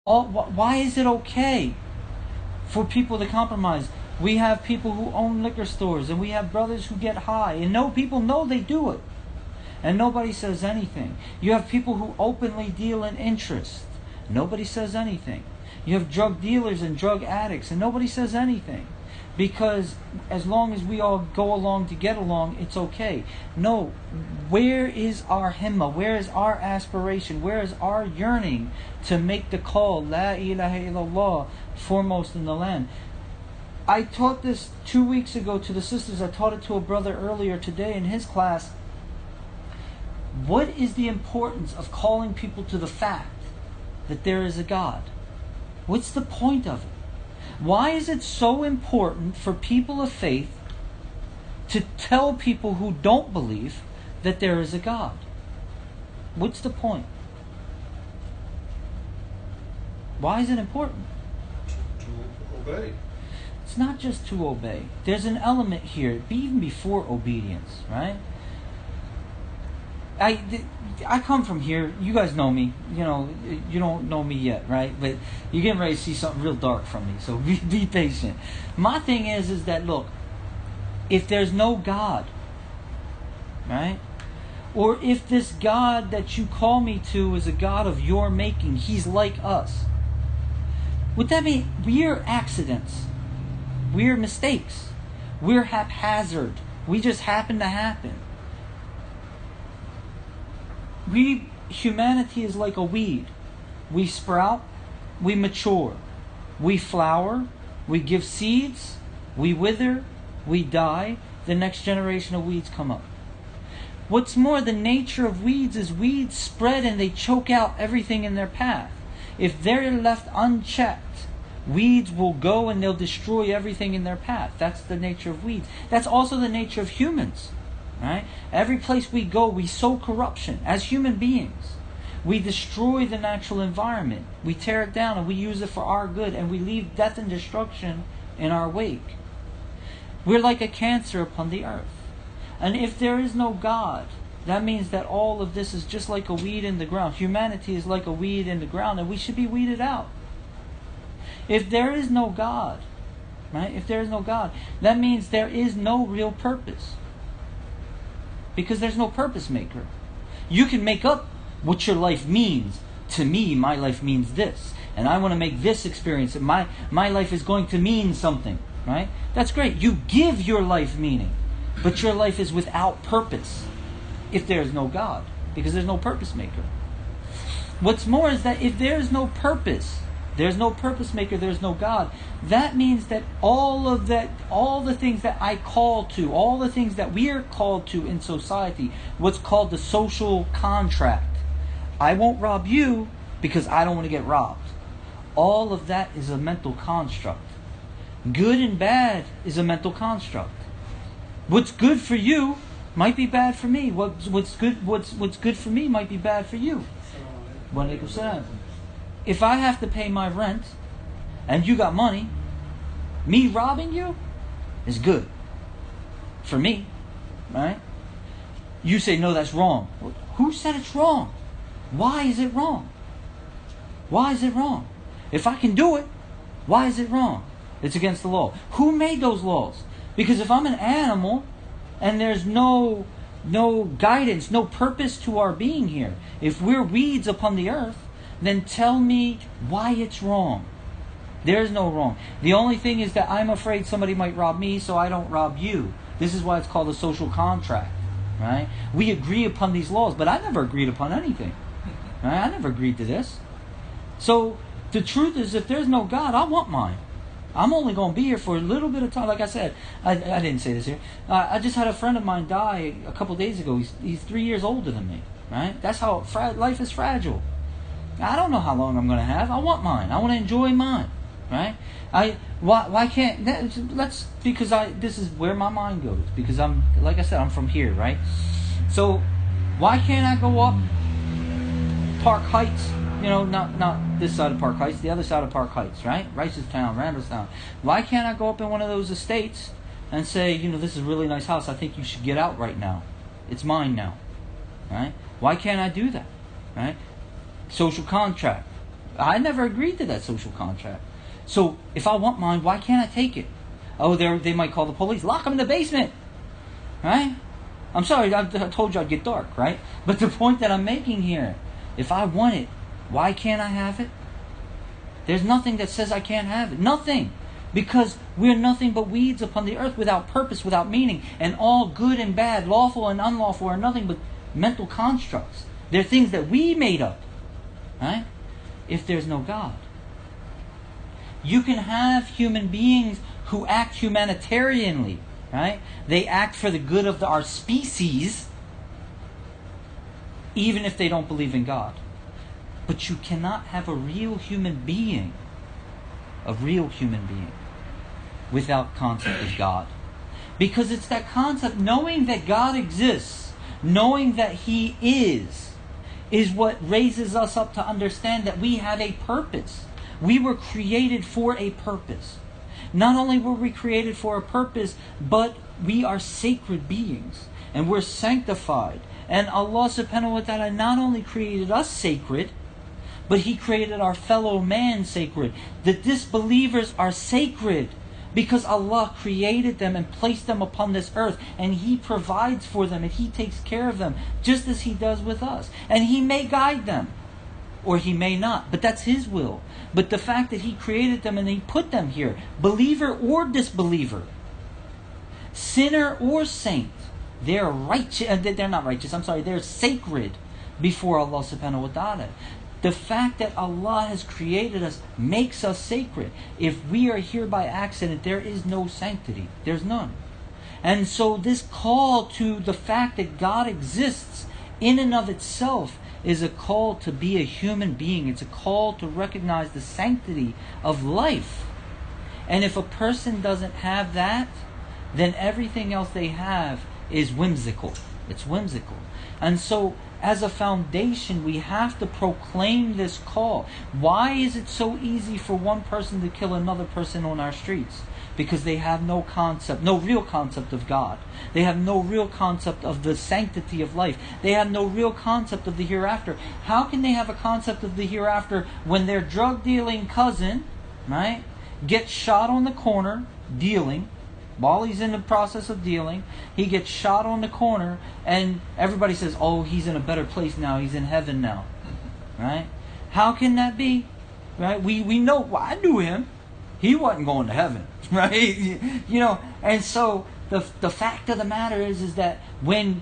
Why is it okay for people to compromise? We have people who own liquor stores, and we have brothers who get high, and people know they do it, and nobody says anything. You have people who openly deal in interest. Nobody says anything. You have drug dealers and drug addicts, and nobody says anything. Because as long as we all go along to get along, it's okay. No, where is our himmah? Where is our aspiration? Where is our yearning to make the call, La ilaha illallah, foremost in the land? I taught this 2 weeks ago to the sisters. I taught it to a brother earlier today in his class. What is the importance of calling people to the fact that there is a God? What's the point of it? Why is it so important for people of faith to tell people who don't believe that there is a God? What's the point? Why is it important? To obey. It's not just to obey. There's an element here, even before obedience, right? I come from here. You guys know me. You don't know me yet, right? But you're getting ready to see something real dark from me. So be patient. My thing is that, look, if there's no God, right? Or if this God that you call me to is a God of your making, He's like us. Would that mean we're accidents? We're mistakes. We're haphazard. We just happen to happen. Humanity is like a weed. We sprout, we mature, we flower, we give seeds, we wither, we die, the next generation of weeds come up. What's more, the nature of weeds is weeds spread and they choke out everything in their path. If they're left unchecked, weeds will go and they'll destroy everything in their path. That's the nature of weeds. That's also the nature of humans. Right? Every place we go, we sow corruption as human beings. We destroy the natural environment. We tear it down and we use it for our good, and we leave death and destruction in our wake. We're like a cancer upon the earth. And if there is no God, that means that all of this is just like a weed in the ground. Humanity is like a weed in the ground, and we should be weeded out. If there is no God, right? If there is no God, that means there is no real purpose. Because there's no purpose maker. You can make up what your life means. To me, my life means this. And I want to make this experience. My life is going to mean something. Right? That's great. You give your life meaning. But your life is without purpose. If there is no God. Because there's no purpose maker. What's more is that if there is no purpose, there's no purpose maker, there's no God, that means that all the things that I call to, all the things that we are called to in society, what's called the social contract. I won't rob you because I don't want to get robbed. All of that is a mental construct. Good and bad is a mental construct. What's good for you might be bad for me. What's good for me might be bad for you. If I have to pay my rent and you got money, me robbing you is good for me, right? You say, no, that's wrong. Who said it's wrong? Why is it wrong? Why is it wrong? If I can do it, why is it wrong? It's against the law. Who made those laws? Because if I'm an animal and there's no guidance, no purpose to our being here, if we're weeds upon the earth, then tell me why it's wrong. There's no wrong. The only thing is that I'm afraid somebody might rob me, so I don't rob you. This is why it's called a social contract. Right? We agree upon these laws, but I never agreed upon anything. Right? I never agreed to this. So the truth is, if there's no God, I want mine. I'm only going to be here for a little bit of time. Like I said, I didn't say this here. I just had a friend of mine die a couple days ago. He's 3 years older than me. Right? That's how life is fragile. I don't know how long I'm going to have. I want mine. I want to enjoy mine, right? Why can't because this is where my mind goes, because I'm, like I said, I'm from here, right? So why can't I go up Park Heights? Not this side of Park Heights, the other side of Park Heights, right? Ricestown, Randallstown. Why can't I go up in one of those estates and say, this is a really nice house. I think you should get out right now. It's mine now, right? Why can't I do that, right? Social contract. I never agreed to that social contract. So if I want mine, why can't I take it? Oh, they might call the police. Lock them in the basement. Right? I'm sorry, I told you I'd get dark, right? But the point that I'm making here, if I want it, why can't I have it? There's nothing that says I can't have it. Nothing. Because we're nothing but weeds upon the earth without purpose, without meaning. And all good and bad, lawful and unlawful are nothing but mental constructs. They're things that we made up. Right? If there's no God. You can have human beings who act humanitarianly. Right? They act for the good of our species, even if they don't believe in God. But you cannot have a real human being, without concept of God. Because it's that concept, knowing that God exists, knowing that He is what raises us up to understand that we have a purpose. We were created for a purpose. Not only were we created for a purpose, but we are sacred beings. And we're sanctified. And Allah subhanahu wa ta'ala not only created us sacred, but He created our fellow man sacred. The disbelievers are sacred because Allah created them and placed them upon this earth. And He provides for them and He takes care of them just as He does with us. And He may guide them. Or He may not, but that's His will. But the fact that He created them and He put them here, believer or disbeliever, sinner or saint, they're righteous. They're not righteous. They're sacred before Allah subhanahu wa ta'ala. The fact that Allah has created us makes us sacred. If we are here by accident, there is no sanctity. There's none. And so this call to the fact that God exists in and of itself is a call to be a human being. It's a call to recognize the sanctity of life. And if a person doesn't have that, then everything else they have is whimsical. It's whimsical. And so, as a foundation, we have to proclaim this call. Why is it so easy for one person to kill another person on our streets? Because they have no real concept of God. They have no real concept of the sanctity of life. They have no real concept of the hereafter. How can they have a concept of the hereafter when their drug dealing cousin, right, gets shot on the corner dealing? While he's in the process of dealing, he gets shot on the corner, and everybody says, "Oh, he's in a better place now. He's in heaven now." Right? How can that be? Right? We know. Well, I knew him. He wasn't going to heaven, right? And so the fact of the matter is that when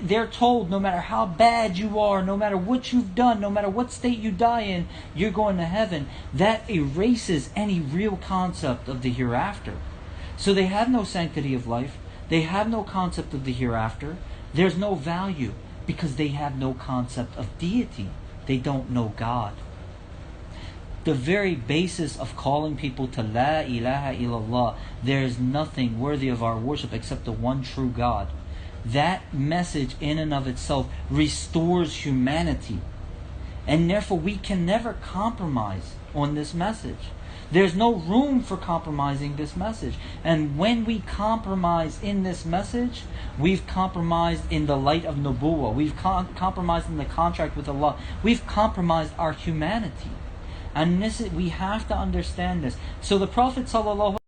they're told, no matter how bad you are, no matter what you've done, no matter what state you die in, you're going to heaven, that erases any real concept of the hereafter. So they have no sanctity of life. They have no concept of the hereafter. There's no value because they have no concept of deity. They don't know God. The very basis of calling people to La ilaha illallah, there is nothing worthy of our worship except the one true God. That message in and of itself restores humanity. And therefore we can never compromise on this message. There's no room for compromising this message. And when we compromise in this message, we've compromised in the light of Nubuwwah. We've compromised in the contract with Allah. We've compromised our humanity. And we have to understand this. So the Prophet ﷺ